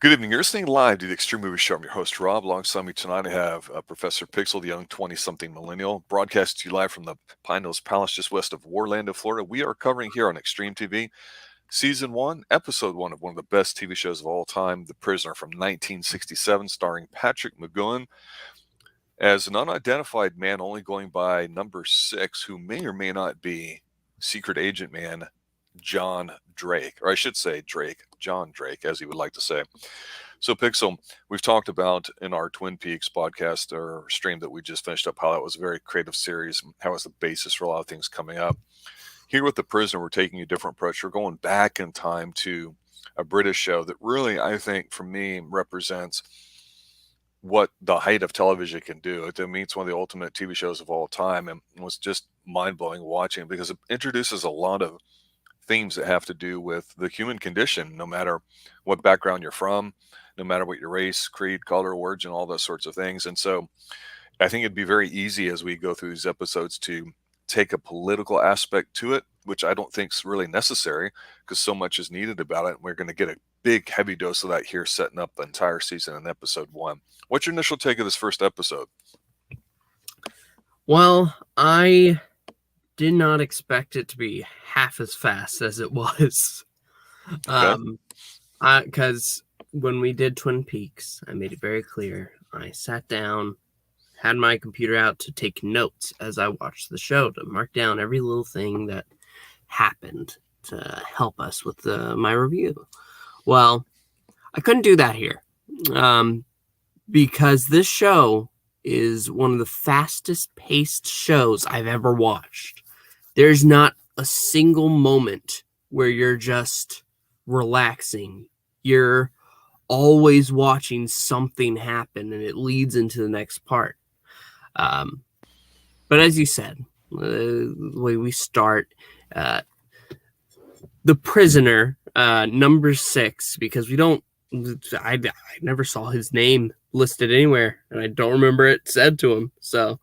Good evening. You're listening live to the Extreme Movie Show. I'm your host, Rob. Alongside me tonight, I have Professor Pixel, the young 20-something millennial, broadcast to you live from the Pine Hills Palace just west of Orlando, Florida. We are covering here on Extreme TV, Season 1, Episode 1 of one of the best TV shows of all time, The Prisoner from 1967, starring Patrick McGoohan as an unidentified man only going by number 6, who may or may not be secret agent man John Drake, or I should say John Drake, as he would like to say. So, Pixel, we've talked about in our Twin Peaks podcast or stream that we just finished up how that was a very creative series, how it was the basis for a lot of things coming up. Here with The Prisoner, we're taking a different approach. We're going back in time to a British show that really, I think, for me, represents what the height of television can do. To me, it's one of the ultimate TV shows of all time, and was just mind-blowing watching because it introduces a lot of themes that have to do with the human condition, no matter what background you're from, no matter what your race, creed, color, origin, all those sorts of things. And so I think it'd be very easy as we go through these episodes to take a political aspect to it, which I don't think is really necessary because so much is needed about it. And we're going to get a big, heavy dose of that here, setting up the entire season in episode 1. What's your initial take of this first episode? Well, I did not expect it to be half as fast as it was. Because when we did Twin Peaks, I made it very clear. I sat down, had my computer out to take notes as I watched the show, to mark down every little thing that happened to help us with my review. Well, I couldn't do that here because this show is one of the fastest paced shows I've ever watched. There's not a single moment where you're just relaxing. You're always watching something happen, and it leads into the next part. But as you said, the way we start, the prisoner, number 6, because I never saw his name listed anywhere, and I don't remember it said to him. So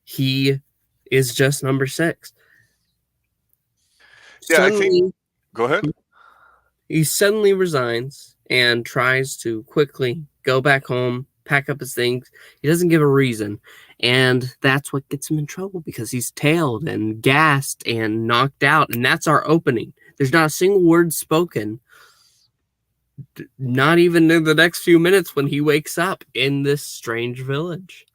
he is just number 6. Yeah, go ahead. He suddenly resigns and tries to quickly go back home, pack up his things. He doesn't give a reason. And that's what gets him in trouble because he's tailed and gassed and knocked out. And that's our opening. There's not a single word spoken, not even in the next few minutes when he wakes up in this strange village.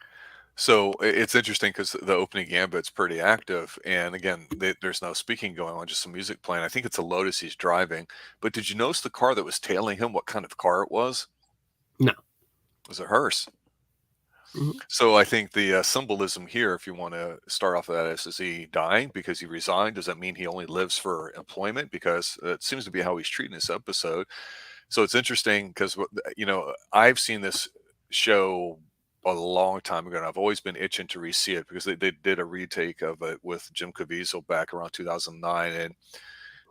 So it's interesting because the opening gambit's pretty active, and again, there's no speaking going on, just some music playing. I think it's a Lotus he's driving. But did you notice the car that was tailing him? What kind of car it was? No. It was a hearse. Mm-hmm. So I think the symbolism here, if you want to start off with that, is he dying because he resigned? Does that mean he only lives for employment? Because it seems to be how he's treating this episode. So it's interesting because, I've seen this show a long time ago, and I've always been itching to re-see it because they did a retake of it with Jim Caviezel back around 2009, and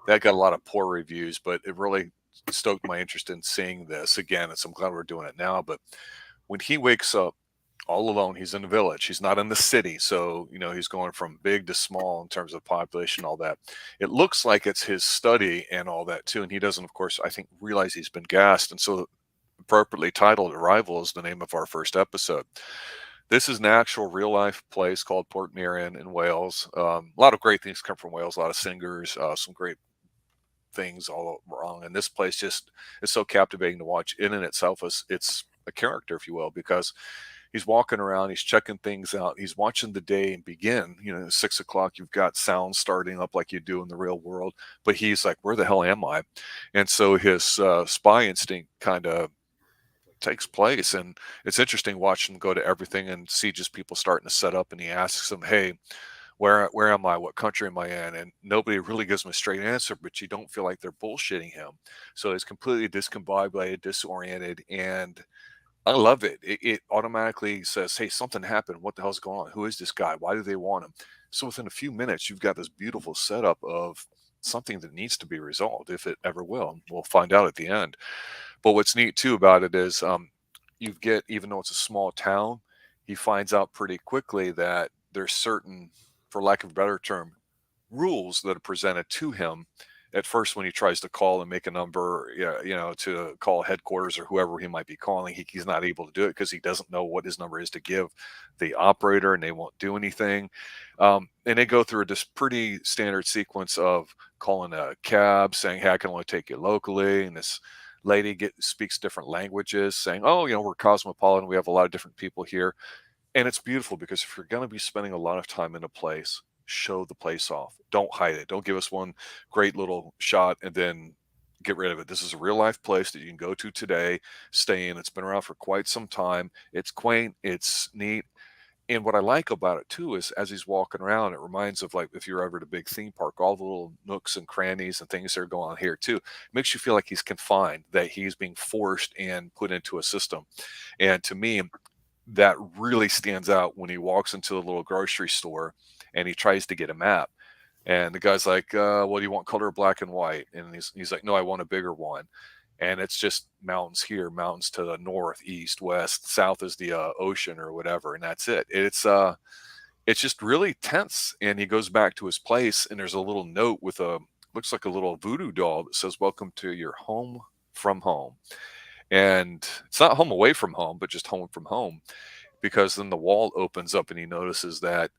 that got a lot of poor reviews, but it really stoked my interest in seeing this again, and so I'm glad we're doing it now. But when he wakes up all alone, he's in the village, he's not in the city, so he's going from big to small in terms of population, all that. It looks like it's his study and all that too, and he doesn't, of course, I think, realize he's been gassed, and so appropriately titled Arrival is the name of our first episode. This is an actual real life place called Port Neirin in Wales. A lot of great things come from Wales, a lot of singers, some great things all wrong. And this place just is so captivating to watch in and itself. It's a character, if you will, because he's walking around, he's checking things out, he's watching the day begin. 6 o'clock, you've got sound starting up like you do in the real world, but he's like, where the hell am I? And so his spy instinct kind of takes place, and it's interesting watching him go to everything and see just people starting to set up, and he asks them, hey, where am I, what country am I in? And nobody really gives him a straight answer, but you don't feel like they're bullshitting him. So he's completely discombobulated, disoriented, and I love it. It automatically says, hey, something happened, what the hell's going on, who is this guy, why do they want him? So within a few minutes you've got this beautiful setup of something that needs to be resolved, if it ever will. We'll find out at the end. But what's neat too about it is you get, even though it's a small town, he finds out pretty quickly that there's certain, for lack of a better term, rules that are presented to him at first when he tries to call and make a number, yeah, to call headquarters or whoever he might be calling, he's not able to do it because he doesn't know what his number is to give the operator, and they won't do anything. And they go through this pretty standard sequence of calling a cab, saying, "Hey, I can only take you locally," and this lady speaks different languages, saying, "Oh, we're cosmopolitan. We have a lot of different people here." And it's beautiful because if you're going to be spending a lot of time in a place, show the place off. Don't hide it. Don't give us one great little shot and then get rid of it. This is a real life place that you can go to today, stay in. It's been around for quite some time. It's quaint, it's neat. And what I like about it too is as he's walking around, it reminds of like if you're ever at a big theme park, all the little nooks and crannies and things that are going on here too. It makes you feel like he's confined, that he's being forced and put into a system. And to me, that really stands out when he walks into the little grocery store and he tries to get a map. And the guy's like, "What do you want, color black and white?" And he's like, "No, I want a bigger one." And it's just mountains here, mountains to the north, east, west, south is the ocean or whatever, and that's it. It's just really tense. And he goes back to his place, and there's a little note with a looks like a little voodoo doll that says, "Welcome to your home from home." And it's not home away from home, but just home from home, because then the wall opens up and he notices that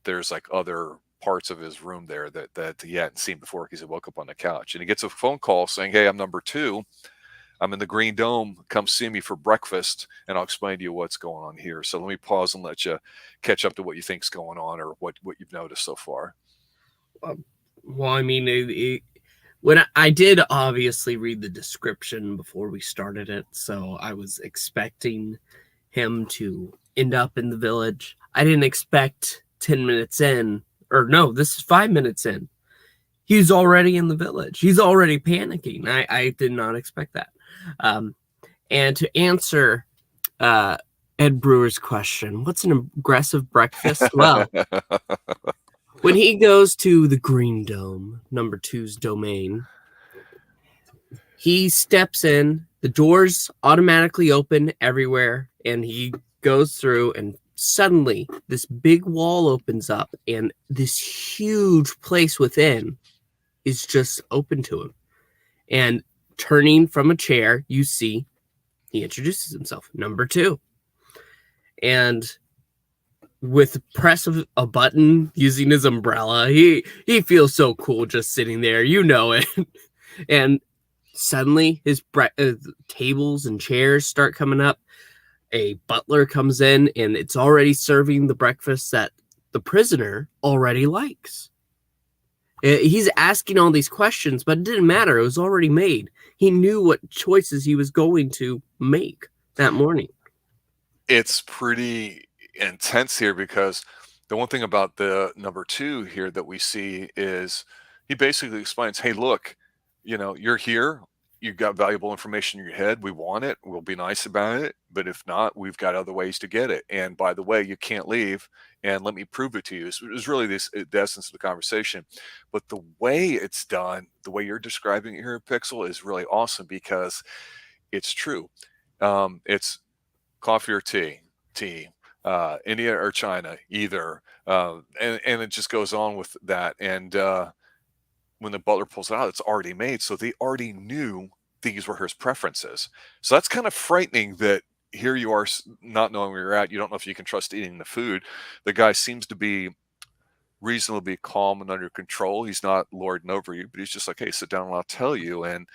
there's like other parts of his room there that he hadn't seen before because he woke up on the couch. And he gets a phone call saying, "Hey, I'm number 2. I'm in the Green Dome. Come see me for breakfast, and I'll explain to you what's going on here." So let me pause and let you catch up to what you think's going on or what you've noticed so far. Well, I mean, when I did obviously read the description before we started it, so I was expecting him to end up in the village. I didn't expect 10 minutes in, or no, this is 5 minutes in. He's already in the village. He's already panicking. I did not expect that. And to answer Ed Brewer's question, what's an aggressive breakfast? Well, when he goes to the Green Dome, number 2's domain, he steps in, the doors automatically open everywhere, and he goes through, and suddenly this big wall opens up, and this huge place within is just open to him. And turning from a chair, you see he introduces himself, number 2. And with the press of a button using his umbrella, he feels so cool just sitting there, it. And suddenly his tables and chairs start coming up. A butler comes in, and it's already serving the breakfast that the prisoner already likes. He's asking all these questions, but it didn't matter. It was already made. He knew what choices he was going to make that morning. It's pretty intense here because the one thing about the number 2 here that we see is he basically explains, "Hey, look, you're here. You've got valuable information in your head. We want it. We'll be nice about it. But if not, we've got other ways to get it. And by the way, you can't leave. And let me prove it to you." So it was really the essence of the conversation. But the way it's done, the way you're describing it here, Pixel, is really awesome because it's true. It's coffee or tea, India or China, either. And it just goes on with that. And when the butler pulls it out, it's already made. So they already knew these were his preferences. So that's kind of frightening that here you are not knowing where you're at. You don't know if you can trust eating the food. The guy seems to be reasonably calm and under control. He's not lording over you, but he's just like, "Hey, sit down and I'll tell you." And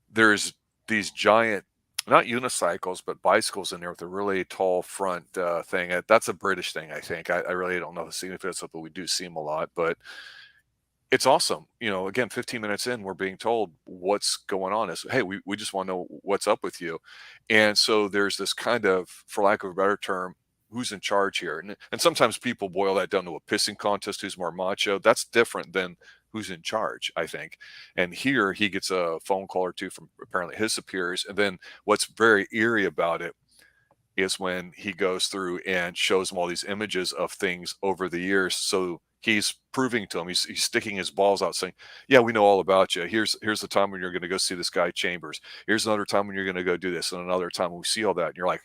there's these giant, not unicycles, but bicycles in there with a really tall front thing. That's a British thing, I think. I really don't know the significance of it. We do see them a lot, but it's awesome. Again, 15 minutes in, we're being told what's going on is, "Hey, we just want to know what's up with you." And so there's this kind of, for lack of a better term, who's in charge here. And sometimes people boil that down to a pissing contest, who's more macho. That's different than who's in charge, I think. And here he gets a phone call or two from apparently his superiors. And then what's very eerie about it is when he goes through and shows them all these images of things over the years. So he's proving to him, he's sticking his balls out saying, "Yeah, we know all about you. Here's the time when you're going to go see this guy Chambers. Here's another time when you're going to go do this, and another time when we see all that." And you're like,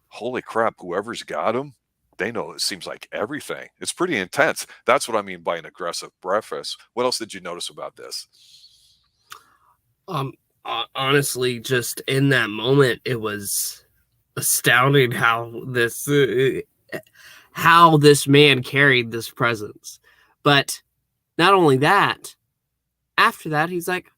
holy crap, whoever's got him, they know, it seems like, everything. It's pretty intense. That's what I mean by an aggressive breakfast. What else did you notice about this? Honestly, just in that moment, it was astounding how this man carried this presence. But not only that, after that, he's like,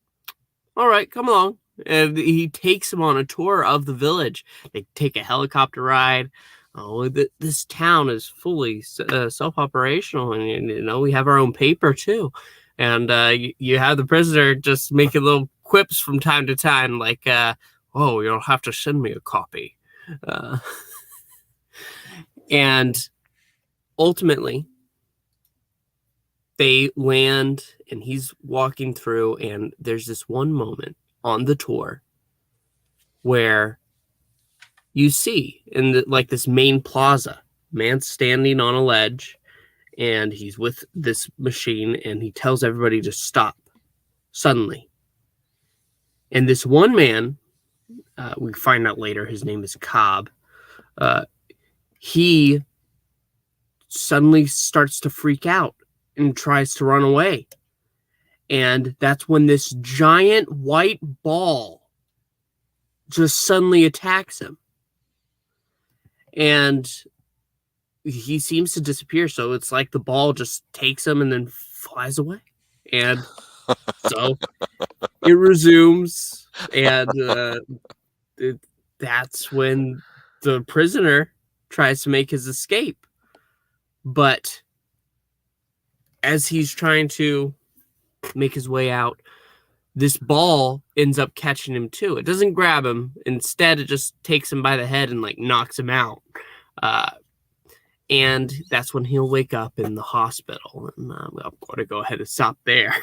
all right, come along. And he takes him on a tour of the village. They take a helicopter ride. Oh, this town is fully self-operational, and we have our own paper too. And you have the prisoner just making little quips from time to time, like, "Oh, you'll have to send me a copy." Uh, and ultimately, they land, and he's walking through, and there's this one moment on the tour where you see like this main plaza, man standing on a ledge, and he's with this machine, and he tells everybody to stop suddenly. And this one man, we find out later his name is Cobb, he suddenly starts to freak out and tries to run away. And that's when this giant white ball just suddenly attacks him. And he seems to disappear. So it's like the ball just takes him and then flies away. And so it resumes. And that's when the prisoner tries to make his escape. But as he's trying to make his way out, this ball ends up catching him too. It doesn't grab him. Instead, it just takes him by the head and like knocks him out. And that's when he'll wake up in the hospital. And I'm going to go ahead and stop there.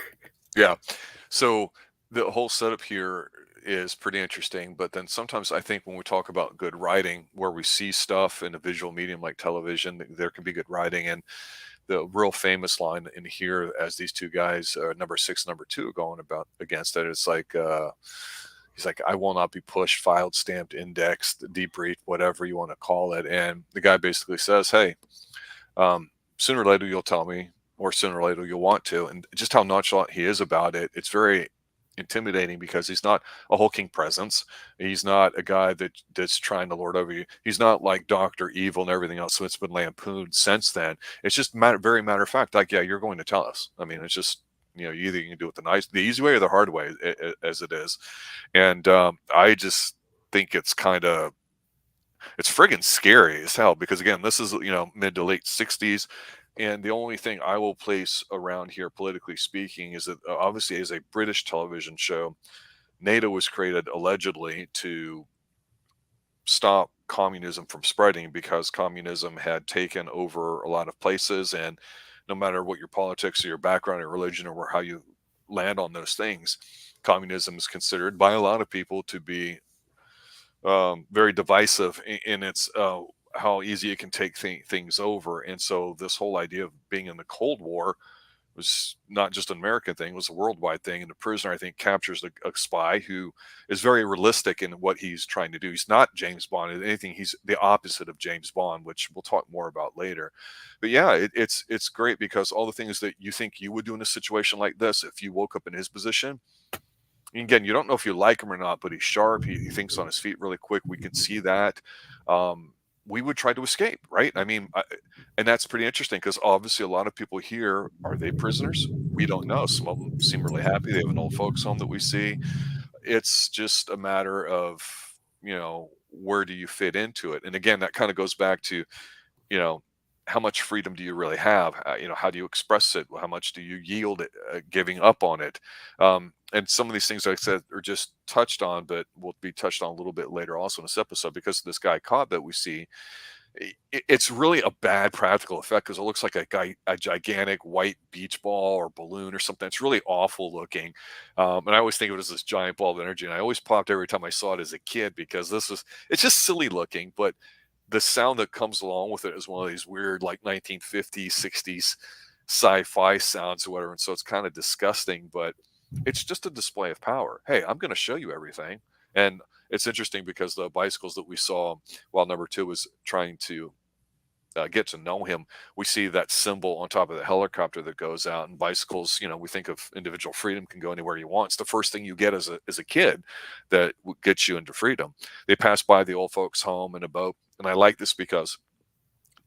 Yeah. So the whole setup here is pretty interesting. But then sometimes I think when we talk about good writing, where we see stuff in a visual medium like television, there can be good writing. And the real famous line in here, as these two guys, number 6, number 2, are going about against it, it's like, he's like, I will not be pushed, filed, stamped, indexed, debriefed, whatever you want to call it. And the guy basically says, hey, sooner or later you'll tell me, or sooner or later you'll want to. And just how nonchalant he is about it, it's very intimidating, because he's not a hulking presence. He's not a guy that's trying to lord over you. He's not like Dr. Evil and everything else, so it's been lampooned since then. It's just very matter of fact, like, yeah, you're going to tell us. I mean, it's just, you either you can do it the easy way or the hard way, as it is. And I just think it's friggin' scary as hell, because again, this is, mid to late 60s. And the only thing I will place around here, politically speaking, is that obviously, as a British television show, NATO was created allegedly to stop communism from spreading, because communism had taken over a lot of places. And no matter what your politics or your background or religion or how you land on those things, communism is considered by a lot of people to be very divisive in its how easy it can take things over. And so this whole idea of being in the Cold War was not just an American thing, it was a worldwide thing. And the prisoner, I think, captures a spy who is very realistic in what he's trying to do. He's not James Bond. If anything, he's the opposite of James Bond, which we'll talk more about later. But yeah, it's great, because all the things that you think you would do in a situation like this, if you woke up in his position, again, you don't know if you like him or not, but he's sharp. He thinks on his feet really quick. We can see that. We would try to escape, right? I mean, and that's pretty interesting, because obviously a lot of people here, are they prisoners? We don't know. Some of them seem really happy. They have an old folks home that we see. It's just a matter of, where do you fit into it? And again, that kind of goes back to, you know, how much freedom do you really have? How do you express it? How much do you yield it, giving up on it? And some of these things, like I said, are just touched on, but will be touched on a little bit later also in this episode, because of this guy Cobb that we see. It's really a bad practical effect, because it looks like a gigantic white beach ball or balloon or something. It's really awful looking. And I always think of it as this giant ball of energy. And I always popped every time I saw it as a kid, because it's just silly looking, but the sound that comes along with it is one of these weird, like 1950s, 60s sci-fi sounds or whatever. And so it's kind of disgusting, but it's just a display of power. Hey, I'm going to show you everything. And it's interesting, because the bicycles that we saw while number 2 was trying to get to know him, we see that symbol on top of the helicopter that goes out, and bicycles, we think of individual freedom can go anywhere you want. It's the first thing you get as a kid that gets you into freedom. They pass by the old folks home in a boat. And I like this because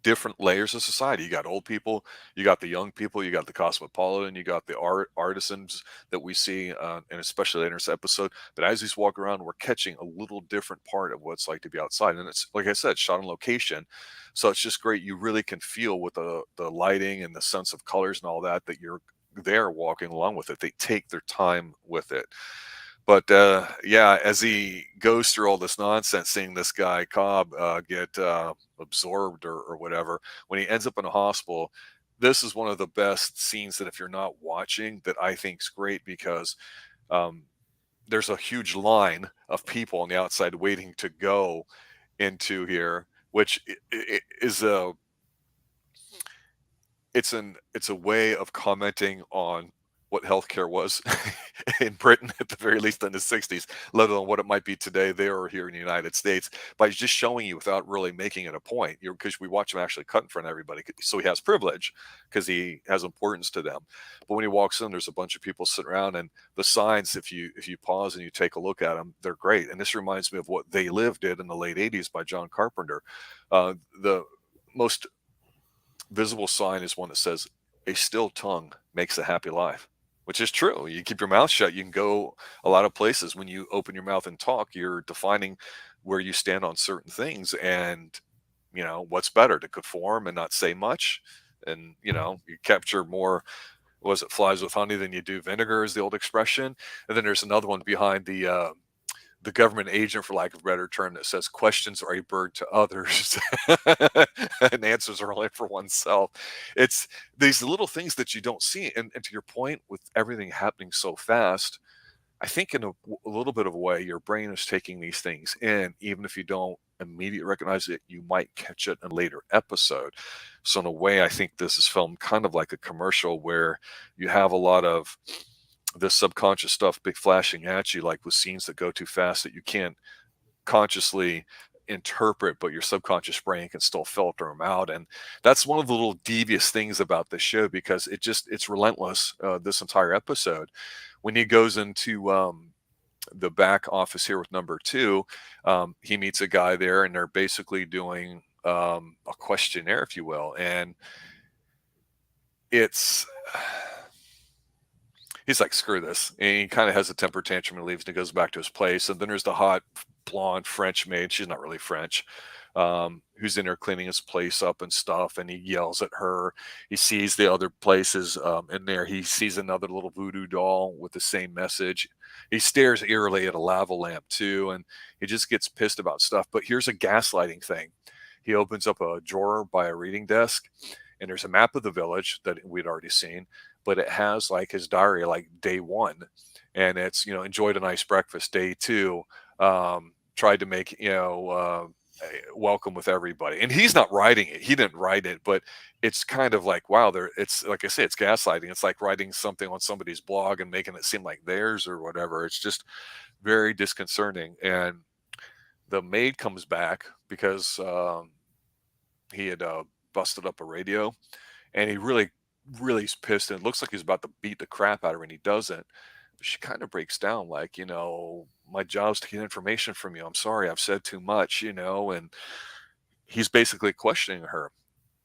different layers of society. You got old people, you got the young people, you got the cosmopolitan, you got the artisans that we see, and especially later in this episode. But as he's walking around, we're catching a little different part of what it's like to be outside, and it's like I said, shot on location, so it's just great. You really can feel with the lighting and the sense of colors and all that that you're there walking along with it. They take their time with it. But yeah, as he goes through all this nonsense, seeing this guy Cobb get absorbed or whatever, when he ends up in a hospital, this is one of the best scenes that if you're not watching, that I think is great because um, there's a huge line of people on the outside waiting to go into here, which is a it's a way of commenting on what healthcare was in Britain at the very least in the 60s, let alone what it might be today there or here in the United States, by just showing you without really making it a point. Because we watch him actually cut in front of everybody, so he has privilege because he has importance to them. But when he walks in, there's a bunch of people sitting around, and the signs, if you pause and you take a look at them, they're great. And this reminds me of what They Live did in the late 80s by John Carpenter. The most visible sign is one that says, "A still tongue makes a happy life," which is true. You keep your mouth shut, you can go a lot of places. When you open your mouth and talk, you're defining where you stand on certain things. And, what's better, to conform and not say much? And, you capture more, was it flies with honey than you do vinegar, is the old expression. And then there's another one behind the government agent, for lack of a better term, that says questions are a burden to others and answers are only for oneself. It's these little things that you don't see. And to your point, with everything happening so fast, I think in a little bit of a way, your brain is taking these things in. Even if you don't immediately recognize it, you might catch it in a later episode. So in a way, I think this is filmed kind of like a commercial where you have a lot of this subconscious stuff big flashing at you, like with scenes that go too fast that you can't consciously interpret, but your subconscious brain can still filter them out. And that's one of the little devious things about this show, because it's relentless, this entire episode. When he goes into the back office here with number two, he meets a guy there, and they're basically doing a questionnaire, if you will. And it's he's like, screw this. And he kind of has a temper tantrum and leaves, and he goes back to his place. And then there's the hot blonde French maid. She's not really French, who's in there cleaning his place up and stuff. And he yells at her. He sees the other places in there. He sees another little voodoo doll with the same message. He stares eerily at a lava lamp too. And he just gets pissed about stuff. But here's a gaslighting thing. He opens up a drawer by a reading desk, and there's a map of the village that we'd already seen, but it has like his diary, like day one, and it's, enjoyed a nice breakfast. Day two, tried to make, welcome with everybody. And he's not writing it. He didn't write it, but it's kind of like, wow, it's like I say, it's gaslighting. It's like writing something on somebody's blog and making it seem like theirs or whatever. It's just very disconcerting. And the maid comes back because he had busted up a radio, and he really is pissed, and it looks like he's about to beat the crap out of her, and he doesn't. But she kind of breaks down, like, my job's to get information from you. I'm sorry, I've said too much, and he's basically questioning her.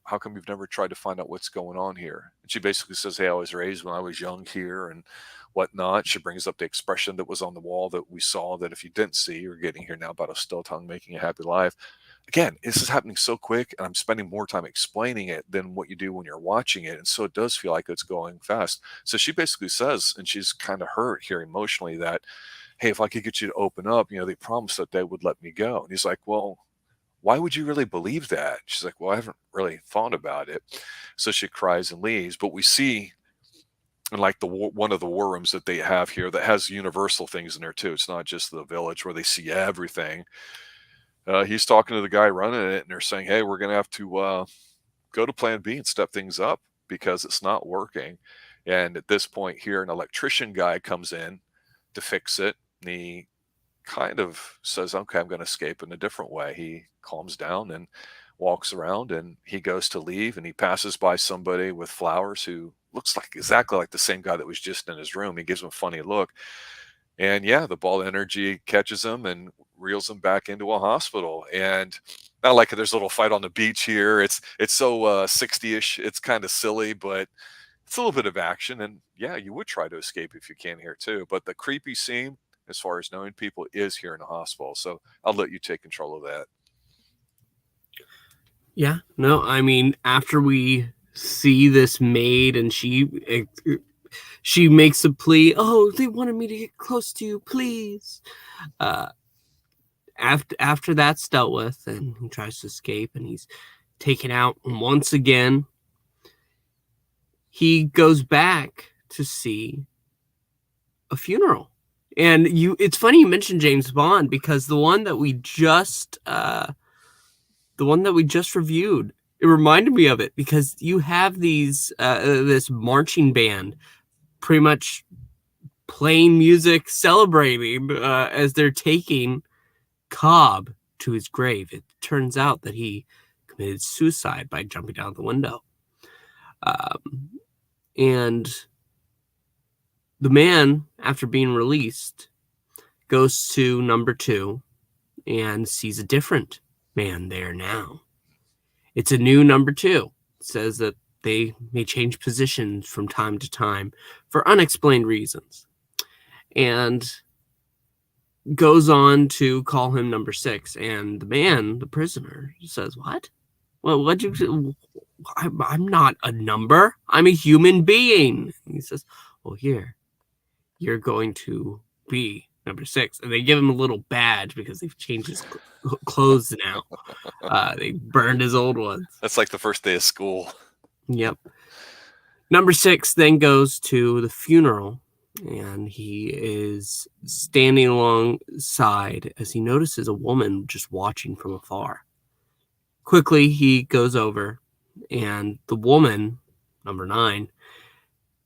How come you've never tried to find out what's going on here? And she basically says, hey, I was raised when I was young here and whatnot. She brings up the expression that was on the wall that we saw, that if you didn't see, you're getting here now, about a still tongue making a happy life. Again, this is happening so quick, and I'm spending more time explaining it than what you do when you're watching it. And so it does feel like it's going fast. So she basically says, and she's kind of hurt here emotionally, that, hey, if I could get you to open up, they promised that they would let me go. And he's like, well, why would you really believe that? She's like, well, I haven't really thought about it. So she cries and leaves. But we see, and like one of the war rooms that they have here that has universal things in there too. It's not just the village where they see everything. He's talking to the guy running it, and they're saying, hey, we're going to have to go to plan B and step things up because it's not working. And at this point here, an electrician guy comes in to fix it. And he kind of says, okay, I'm going to escape in a different way. He calms down, and walks around, and he goes to leave, and he passes by somebody with flowers who looks like exactly like the same guy that was just in his room. He gives him a funny look, and yeah, the ball energy catches him and reels him back into a hospital. And I like it. There's a little fight on the beach here. It's so 60-ish. It's kind of silly, but it's a little bit of action. And yeah, you would try to escape if you can here too. But the creepy scene, as far as knowing people, is here in the hospital. So I'll let you take control of that. Yeah, no, I mean, after we see this maid and she makes a plea, oh, they wanted me to get close to you, please. After that's dealt with, and he tries to escape, and he's taken out. And once again, he goes back to see a funeral. And it's funny you mentioned James Bond, because the one that we just reviewed, it reminded me of it, because you have this marching band pretty much playing music, celebrating as they're taking Cobb to his grave. It turns out that he committed suicide by jumping out the window. And the man, after being released, goes to number 2 and sees a different man there now. It's a new number 2. It says that they may change positions from time to time for unexplained reasons. And goes on to call him number 6. And the man, the prisoner, says, what? Well, what'd you... I'm not a number. I'm a human being. And he says, well, here, you're going to be number 6. And they give him a little badge because they've changed his clothes now. They burned his old ones. That's like the first day of school. Yep. Number 6 then goes to the funeral, and he is standing alongside as he notices a woman just watching from afar. Quickly, he goes over, and the woman, number 9,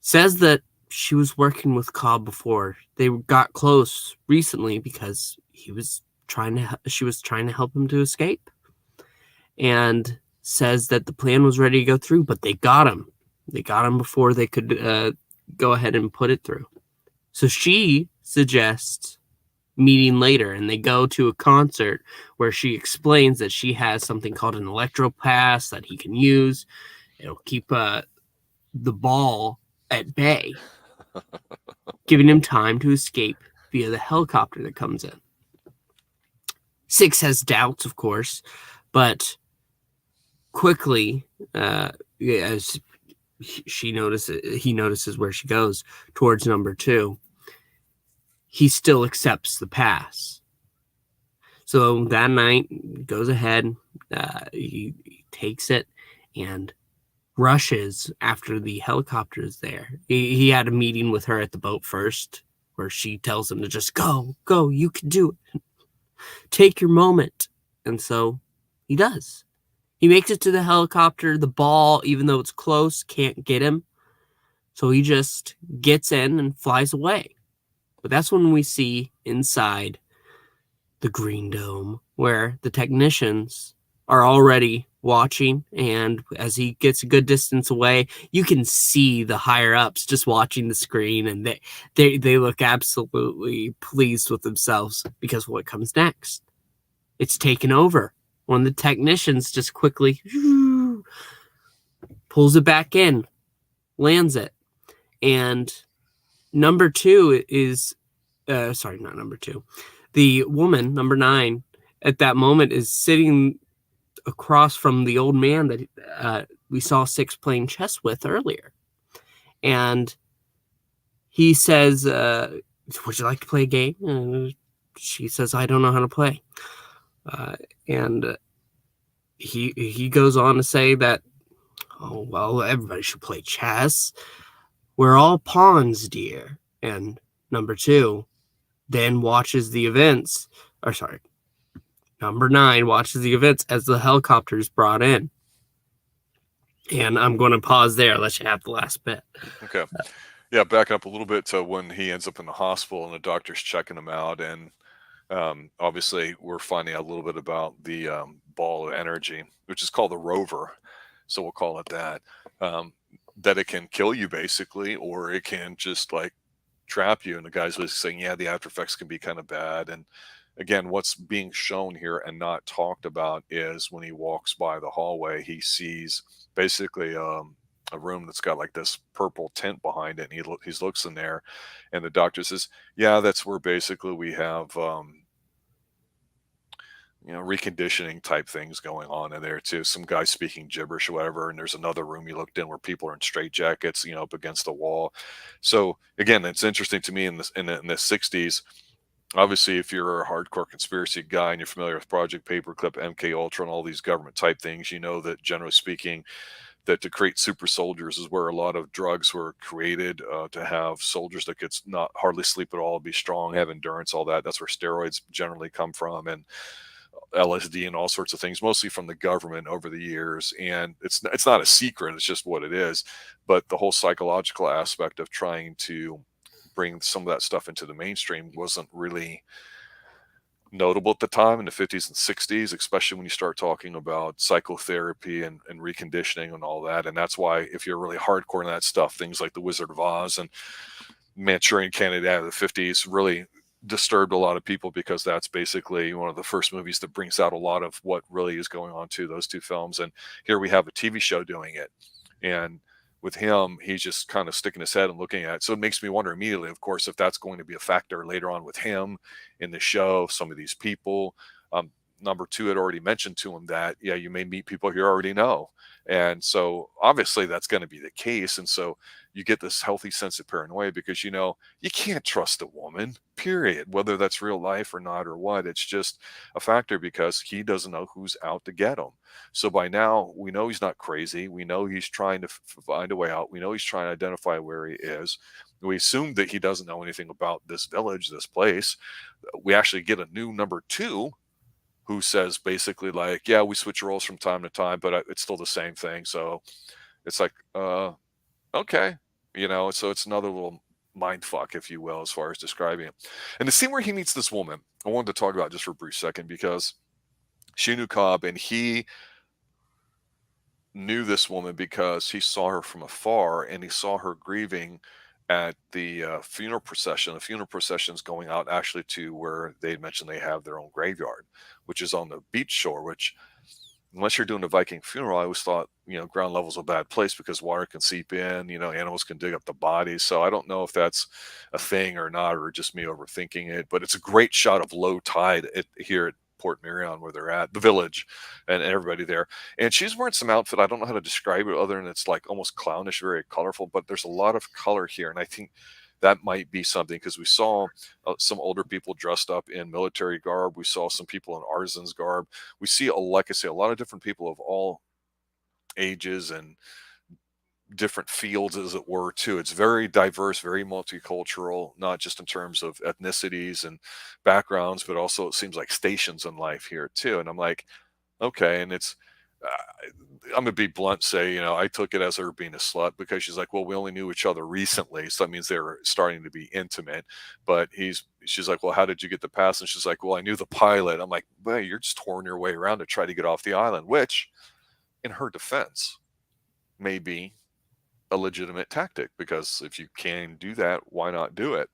says that she was working with Cobb before. They got close recently because she was trying to help him to escape, and says that the plan was ready to go through, but they got him. They got him before they could go ahead and put it through. So she suggests meeting later, and they go to a concert where she explains that she has something called an electro pass that he can use. It'll keep the ball at bay, giving him time to escape via the helicopter that comes in. 6 has doubts, of course, but quickly, as he notices where she goes towards number 2, he still accepts the pass. So that night goes ahead, he takes it and rushes after the helicopter is there. He had a meeting with her at the boat first, where she tells him to just go, you can do it. Take your moment. And so he does. He makes it to the helicopter. The ball, even though it's close, can't get him. So he just gets in and flies away. But that's when we see inside the Green Dome, where the technicians are already watching. And as he gets a good distance away, you can see the higher ups just watching the screen. And they look absolutely pleased with themselves, because what comes next? It's taken over. One of the technicians just quickly pulls it back in, lands it. And number 2 is, sorry, not number 2. The woman, number 9, at that moment is sitting across from the old man that we saw 6 playing chess with earlier. And he says, would you like to play a game? She says, I don't know how to play. And he goes on to say that, oh, well, everybody should play chess. We're all pawns, dear. And number 2 then watches the events, number 9 watches the events as the helicopter is brought in. And I'm going to pause there, let you have the last bit. Okay. Yeah, back up a little bit to when he ends up in the hospital and the doctor's checking him out. And Obviously, we're finding out a little bit about the ball of energy, which is called the rover. So we'll call it that. Um, that it can kill you basically, or it can just like trap you. And the guys was saying, yeah, the after effects can be kind of bad. And again, what's being shown here and not talked about is when he walks by the hallway, he sees basically a room that's got like this purple tint behind it. And he looks in there, and the doctor says, yeah, that's where basically we have reconditioning type things going on in there too. Some guy speaking gibberish or whatever. And there's another room you looked in where people are in straitjackets, up against the wall. So again, it's interesting to me in the 60s. Obviously, if you're a hardcore conspiracy guy and you're familiar with Project Paperclip, MK Ultra, and all these government type things, you know that generally speaking, that to create super soldiers is where a lot of drugs were created to have soldiers that could not hardly sleep at all, be strong, have endurance, all that. That's where steroids generally come from, and LSD and all sorts of things, mostly from the government over the years. And it's not a secret; it's just what it is. But the whole psychological aspect of trying to bring some of that stuff into the mainstream wasn't really notable at the time in the 50s and 60s, especially when you start talking about psychotherapy and reconditioning and all that. And that's why if you're really hardcore in that stuff, things like The Wizard of Oz and Manchurian Candidate out of the 50s really disturbed a lot of people, because that's basically one of the first movies that brings out a lot of what really is going on to those two films. And here we have a TV show doing it. And with him, he's just kind of sticking his head and looking at it. So it makes me wonder immediately, of course, if that's going to be a factor later on with him in the show, some of these people. Number two had already mentioned to him that, yeah, you may meet people you already know. And so obviously that's going to be the case. And so you get this healthy sense of paranoia, because you can't trust a woman, period, whether that's real life or not or what. It's just a factor, because he doesn't know who's out to get him. So by now we know he's not crazy. We know he's trying to find a way out. We know he's trying to identify where he is. We assume that he doesn't know anything about this village, this place. We actually get a new number two who says basically like, yeah, we switch roles from time to time, but it's still the same thing. So it's like, okay, so it's another little mind fuck, if you will, as far as describing it. And the scene where he meets this woman, I wanted to talk about just for a brief second, because she knew Cobb, and he knew this woman because he saw her from afar, and he saw her grieving at the funeral procession. The funeral procession is going out actually to where they mentioned they have their own graveyard, which is on the beach shore, which, unless you're doing a Viking funeral, I always thought, ground level's a bad place because water can seep in, animals can dig up the bodies. So I don't know if that's a thing or not, or just me overthinking it, but it's a great shot of low tide here at Port Marion, where they're at, the village, and everybody there. And she's wearing some outfit. I don't know how to describe it other than it's like almost clownish, very colorful, but there's a lot of color here. And I think that might be something, because we saw some older people dressed up in military garb. We saw some people in artisans garb. We see, like I say, a lot of different people of all ages and different fields, as it were, too. It's very diverse, very multicultural, not just in terms of ethnicities and backgrounds, but also it seems like stations in life here too. And I'm like, okay. And it's I'm gonna be blunt, say, I took it as her being a slut, because she's like, well, we only knew each other recently, so that means they were starting to be intimate. But she's like, well, how did you get the pass? And she's like, well, I knew the pilot. I'm like, well, you're just touring your way around to try to get off the island, which in her defense may be a legitimate tactic, because if you can do that, why not do it?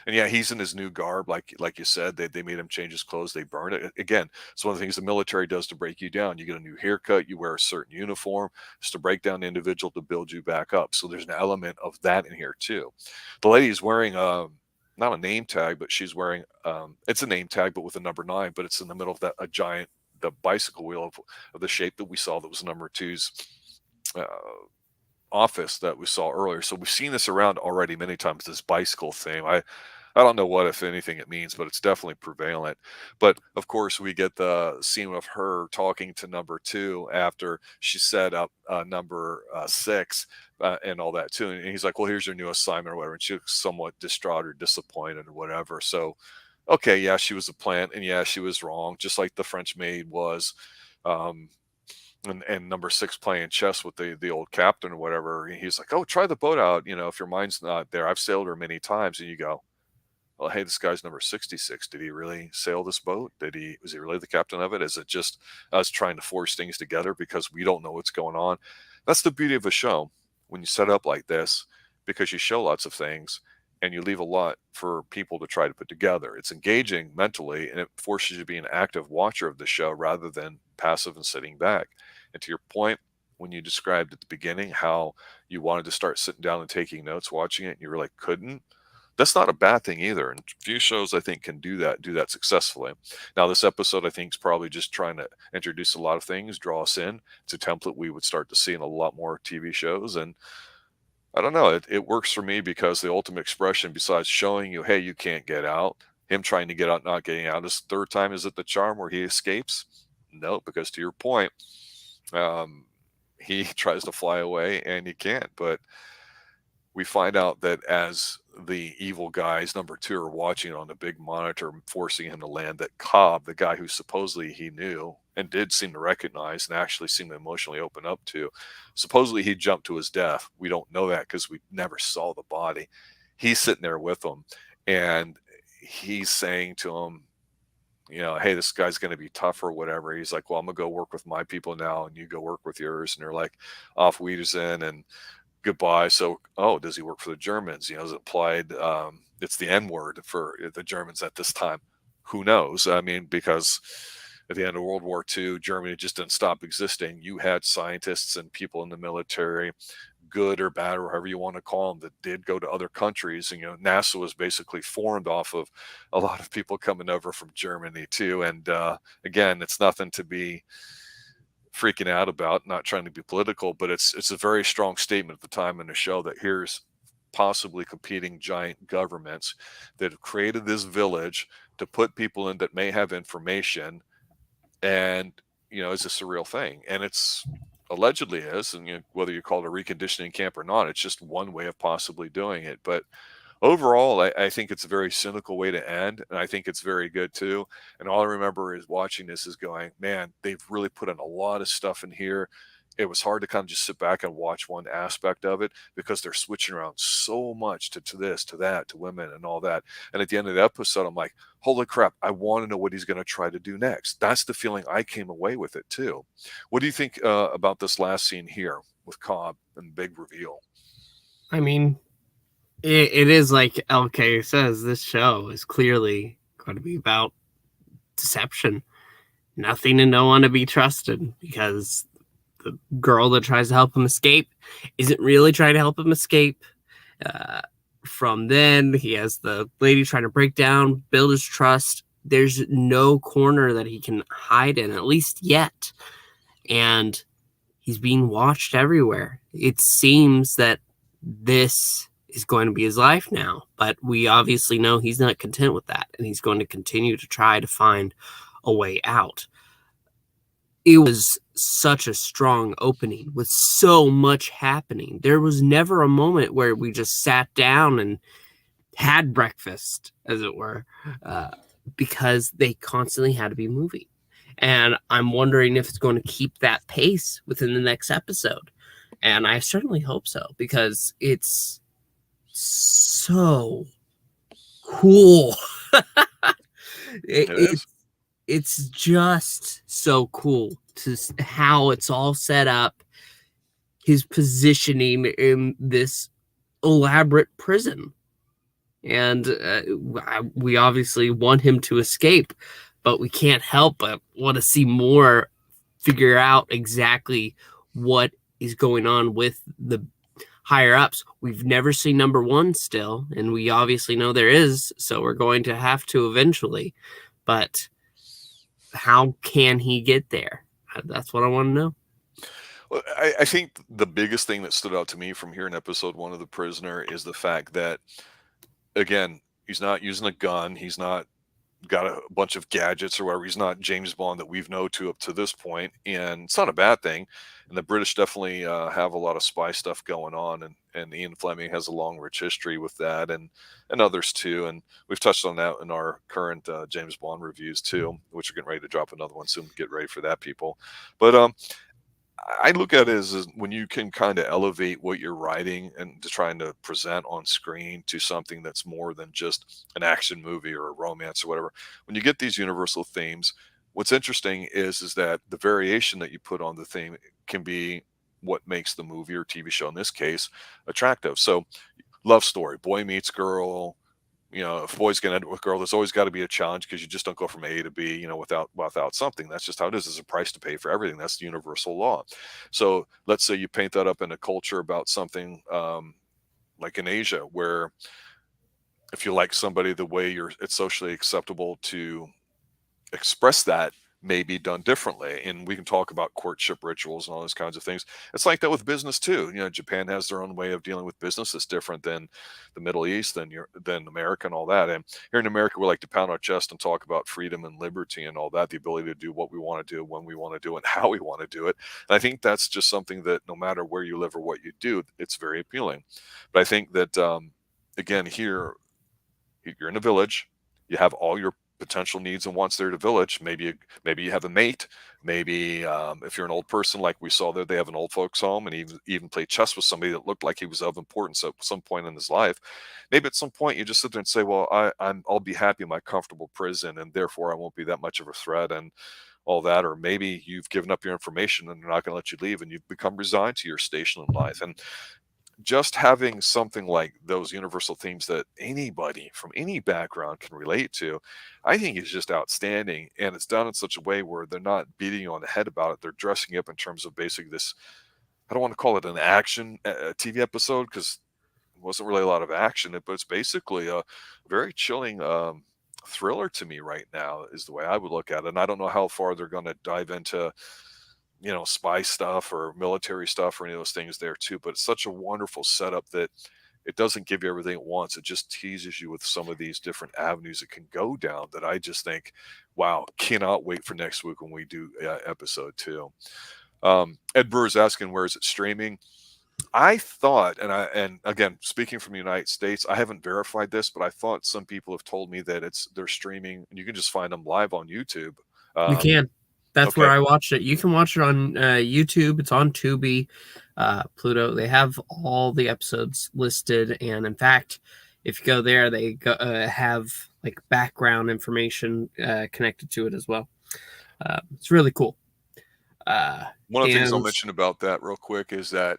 And yeah, he's in his new garb, like you said. They made him change his clothes. They burned it. Again, it's one of the things the military does to break you down. You get a new haircut, you wear a certain uniform. It's to break down the individual, to build you back up. So there's an element of that in here too. The lady is wearing not a name tag, but she's wearing it's a name tag, but with a number 9, but it's in the middle of a giant, the bicycle wheel of the shape that we saw, that was number 2's office that we saw earlier. So we've seen this around already many times, this bicycle theme. I don't know what, if anything, it means, but it's definitely prevalent. But of course, we get the scene of her talking to number 2 after she set up number 6 and all that too. And he's like, well, here's your new assignment or whatever. And she looks somewhat distraught or disappointed or whatever. So, okay, yeah, she was a plant, and yeah, she was wrong, just like the French maid was. And number 6 playing chess with the old captain or whatever. He's like, oh, try the boat out, if your mind's not there. I've sailed her many times. And you go, well, hey, this guy's number 66. Did he really sail this boat? Was he really the captain of it? Is it just us trying to force things together because we don't know what's going on? That's the beauty of a show when you set up like this, because you show lots of things and you leave a lot for people to try to put together. It's engaging mentally, and it forces you to be an active watcher of the show rather than passive and sitting back. And to your point, when you described at the beginning how you wanted to start sitting down and taking notes watching it and you really couldn't, that's not a bad thing either. And few shows I think can do that successfully. Now this episode I think is probably just trying to introduce a lot of things, draw us in. It's a template we would start to see in a lot more TV shows. And I don't know, it works for me because the ultimate expression, besides showing you, hey, you can't get out, him trying to get out, not getting out, his third time, is it the charm where he escapes? No, because to your point, he tries to fly away and he can't. But we find out that as the evil guys, number two, are watching it on the big monitor, forcing him to land, that Cobb, the guy who supposedly he knew and did seem to recognize and actually seem to emotionally open up to, supposedly he jumped to his death. We don't know that because we never saw the body. He's sitting there with him, and he's saying to him, hey, this guy's going to be tough or whatever. He's like, well, I'm going to go work with my people now, and you go work with yours. And they're like, off Wiedersehen and goodbye. So, does he work for the Germans? Is it implied it's the N word for the Germans at this time? Who knows? I mean, because at the end of World War II, Germany just didn't stop existing. You had scientists and people in the military, good or bad, or however you want to call them, that did go to other countries. And, NASA was basically formed off of a lot of people coming over from Germany too. And again, it's nothing to be freaking out about, not trying to be political, but it's a very strong statement at the time in the show that here's possibly competing giant governments that have created this village to put people in that may have information. And, is this a real thing? And it's allegedly is. And whether you call it a reconditioning camp or not, it's just one way of possibly doing it. But overall, I think it's a very cynical way to end, and I think it's very good too. And all I remember is watching this is going, man, they've really put in a lot of stuff in here. It was hard to kind of just sit back and watch one aspect of it because they're switching around so much to this, to that, to women and all that. And at the end of the episode, I'm like, holy crap, I want to know what he's going to try to do next. That's the feeling I came away with it too. What do you think about this last scene here with Cobb and the big reveal? I mean, it is like LK says, this show is clearly going to be about deception. Nothing and no one to be trusted, because the girl that tries to help him escape isn't really trying to help him escape. From then, he has the lady trying to break down, build his trust. There's no corner that he can hide in, at least yet. And he's being watched everywhere. It seems that this is going to be his life now, but we obviously know he's not content with that, and he's going to continue to try to find a way out. It was such a strong opening with so much happening. There was never a moment where we just sat down and had breakfast, as it were, because they constantly had to be moving. And I'm wondering if it's going to keep that pace within the next episode. And I certainly hope so, because it's so cool. It's just so cool to how it's all set up, his positioning in this elaborate prison. And we obviously want him to escape, but we can't help but want to see more, figure out exactly what is going on with the higher ups. We've never seen number one still, and we obviously know there is, so we're going to have to eventually. But how can he get there? That's what I want to know. Well, I think the biggest thing that stood out to me from here in episode 1 of The Prisoner is the fact that, again, he's not using a gun. He's not got a bunch of gadgets or whatever. He's not James Bond that we've known to up to this point, and it's not a bad thing. And the British definitely have a lot of spy stuff going on, and Ian Fleming has a long, rich history with that, and others too. And we've touched on that in our current James Bond reviews too, which are getting ready to drop another one soon. Get ready for that, people. But I look at it as when you can kind of elevate what you're writing and to trying to present on screen to something that's more than just an action movie or a romance or whatever. When you get these universal themes, what's interesting is that the variation that you put on the theme can be what makes the movie or TV show in this case attractive. So, love story, boy meets girl, if a boy's going to end up with a girl, there's always got to be a challenge because you just don't go from A to B, without something. That's just how it is. There's a price to pay for everything. That's the universal law. So let's say you paint that up in a culture about something like in Asia, where if you like somebody, the way it's socially acceptable to express that may be done differently. And we can talk about courtship rituals and all those kinds of things. It's like that with business too. Japan has their own way of dealing with business that's different than the Middle East, than America and all that. And here in America, we like to pound our chest and talk about freedom and liberty and all that, the ability to do what we want to do, when we want to do it, and how we want to do it. And I think that's just something that no matter where you live or what you do, it's very appealing. But I think that, again, here, you're in a village, you have all your potential needs and wants there to village. Maybe you have a mate. Maybe if you're an old person, like we saw there, they have an old folks home, and even play chess with somebody that looked like he was of importance at some point in his life. Maybe at some point you just sit there and say, well, I'll be happy in my comfortable prison, and therefore I won't be that much of a threat and all that. Or maybe you've given up your information and they're not going to let you leave, and you've become resigned to your station in life. And just having something like those universal themes that anybody from any background can relate to, I think is just outstanding. And it's done in such a way where they're not beating you on the head about it. They're dressing up in terms of basically this, I don't want to call it an action TV episode because it wasn't really a lot of action, but it's basically a very chilling thriller to me right now, is the way I would look at it. And I don't know how far they're going to dive into spy stuff or military stuff or any of those things there too. But it's such a wonderful setup that it doesn't give you everything at once. It just teases you with some of these different avenues it can go down that I just think, wow, cannot wait for next week when we do episode 2. Ed Brewer's asking, where is it streaming? I thought, and again, speaking from the United States, I haven't verified this, but I thought some people have told me that they're streaming and you can just find them live on YouTube. You can. That's Okay. where I watched it. You can watch it on YouTube. It's on Tubi, Pluto. They have all the episodes listed, and in fact, if you go there, they have like background information connected to it as well. It's really cool. One of the things I'll mention about that real quick is that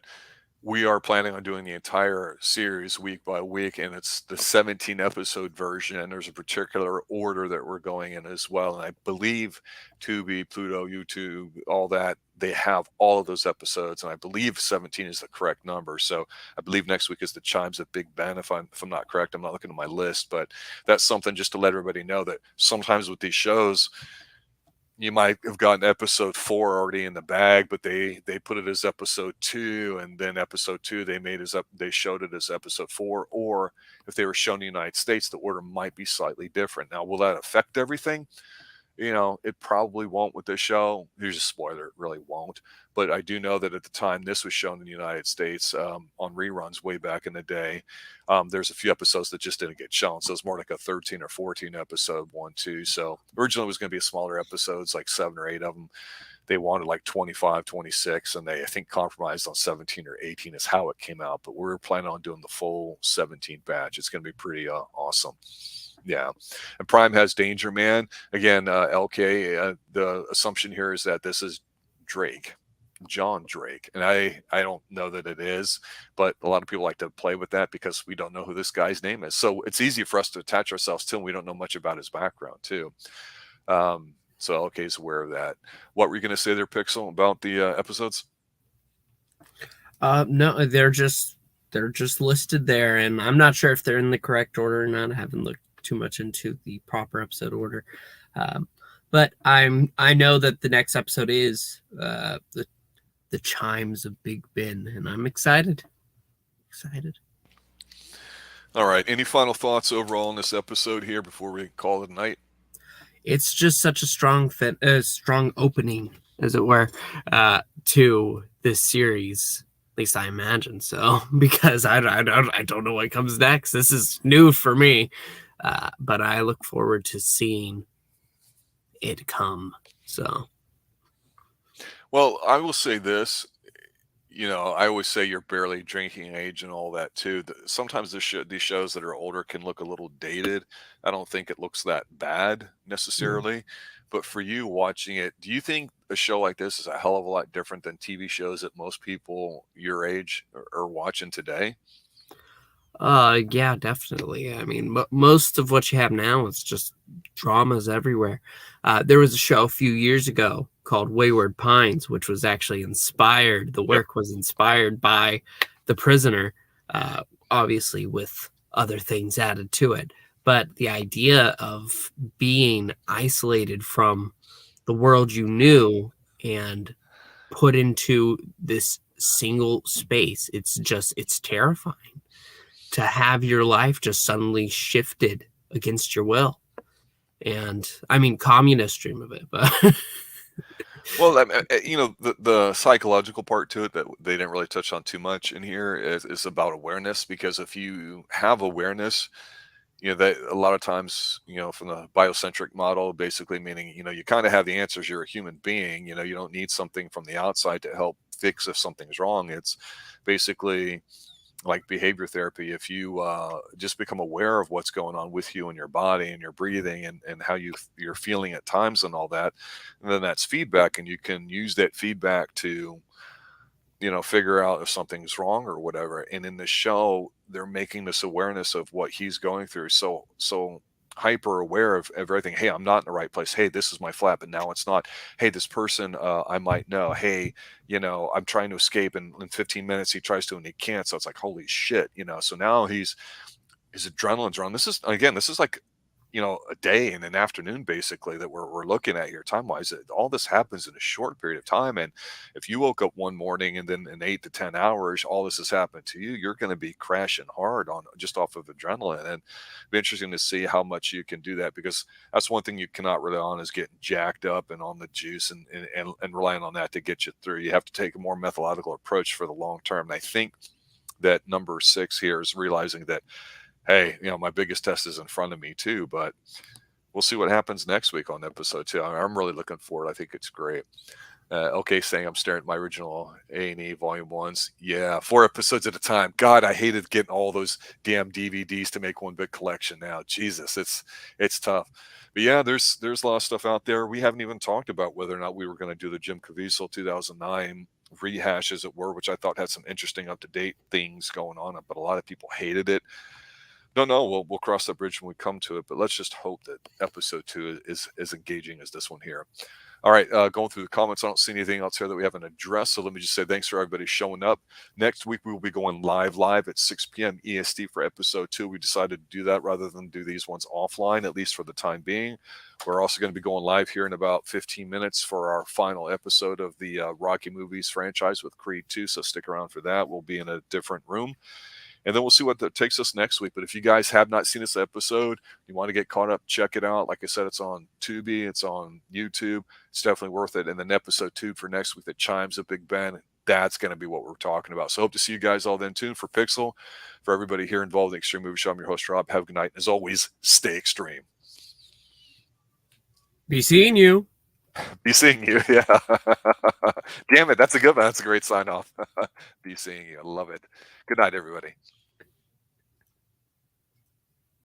we are planning on doing the entire series week by week, and it's the 17 episode version. And there's a particular order that we're going in as well. And I believe Tubi, Pluto, YouTube, all that, they have all of those episodes. And I believe 17 is the correct number. So I believe next week is the Chimes at Big Ben. If I'm not correct, I'm not looking at my list, but that's something just to let everybody know that sometimes with these shows, you might have gotten episode 4 already in the bag, but they put it as episode 2, and then episode 2 they showed it as episode 4. Or if they were shown in the United States, the order might be slightly different. Now, will that affect everything? It probably won't with this show. Here's a spoiler, it really won't. But I do know that at the time this was shown in the United States on reruns way back in the day, there's a few episodes that just didn't get shown. So it's more like a 13 or 14 episode 1, 2. So originally it was going to be a smaller episodes, like 7 or 8 of them. They wanted like 25, 26, and they, I think, compromised on 17 or 18 is how it came out. But we're planning on doing the full 17 batch. It's going to be pretty awesome. Yeah. And Prime has Danger Man. Again, LK, the assumption here is that this is Drake, John Drake. And I don't know that it is, but a lot of people like to play with that because we don't know who this guy's name is. So it's easy for us to attach ourselves to him. We don't know much about his background too. So LK is aware of that. What were you going to say there, Pixel, about the episodes? No, they're just listed there, and I'm not sure if they're in the correct order or not. I haven't looked too much into the proper episode order, but I know that the next episode is the Chimes of Big Ben, and I'm excited. All right, any final thoughts overall on this episode here before we call it a night? It's just such a strong opening, as it were, to this series. At least I imagine so, because I don't know what comes next. This is new for me. But I look forward to seeing it come. So, Well, I will say this, I always say you're barely drinking age and all that too. Sometimes these shows that are older can look a little dated. I don't think it looks that bad Mm. necessarily. But for you watching it, do you think a show like this is a hell of a lot different than TV shows that most people your age are watching today? Yeah, definitely. I mean, most of what you have now is just dramas everywhere. There was a show a few years ago called Wayward Pines, which was actually inspired. The Yep. work was inspired by The Prisoner, obviously with other things added to it. But the idea of being isolated from the world you knew and put into this single space, it's terrifying to have your life just suddenly shifted against your will. And I mean, communists dream of it, but Well, the psychological part to it that they didn't really touch on too much in here is about awareness. Because if you have awareness, that a lot of times, from the biocentric model, basically meaning, you kind of have the answers. You're a human being. You don't need something from the outside to help fix if something's wrong. It's basically like behavior therapy. If you just become aware of what's going on with you and your body and your breathing, and how you're feeling at times and all that, and then that's feedback, and you can use that feedback to figure out if something's wrong or whatever. And in the show, they're making this awareness of what he's going through. So hyper aware of everything. Hey, I'm not in the right place. Hey, this is my flat, but now it's not. Hey, this person, I might know. Hey, I'm trying to escape, and in 15 minutes he tries to and he can't. So it's like, holy shit. So now his adrenaline's run. This is like, a day and an afternoon basically that we're looking at here time wise. All this happens in a short period of time. And if you woke up one morning and then in 8 to 10 hours, all this has happened to you, you're going to be crashing hard on just off of adrenaline. And it'd be interesting to see how much you can do that, because that's one thing you cannot rely on, is getting jacked up and on the juice and relying on that to get you through. You have to take a more methodical approach for the long term. And I think that number 6 here is realizing that, hey, my biggest test is in front of me too. But we'll see what happens next week on episode 2. I'm really looking forward. I think it's great. Okay, saying I'm staring at my original A&E Volume 1s. Yeah, 4 episodes at a time. God, I hated getting all those damn DVDs to make one big collection now. Jesus, it's tough. But yeah, there's a lot of stuff out there. We haven't even talked about whether or not we were going to do the Jim Caviezel 2009 rehash, as it were, which I thought had some interesting up-to-date things going on, but a lot of people hated it. No, we'll cross that bridge when we come to it. But let's just hope that episode 2 is as engaging as this one here. All right, going through the comments, I don't see anything else here that we haven't addressed. So let me just say thanks for everybody showing up. Next week we will be going live at 6 p.m. EST for episode 2. We decided to do that rather than do these ones offline, at least for the time being. We're also going to be going live here in about 15 minutes for our final episode of the Rocky Movies franchise with Creed 2. So stick around for that. We'll be in a different room. And then we'll see what that takes us next week. But if you guys have not seen this episode, you want to get caught up, check it out. Like I said, it's on Tubi, it's on YouTube. It's definitely worth it. And then episode 2 for next week that chimes at Big Ben, that's going to be what we're talking about. So hope to see you guys all then. Tune for Pixel. For everybody here involved in the Xtreme Movie Show, I'm your host, Rob. Have a good night. And as always, stay extreme. be seeing you. Be seeing you. Yeah. Damn it. That's a good one. That's a great sign off. Be seeing you. I love it. Good night, everybody.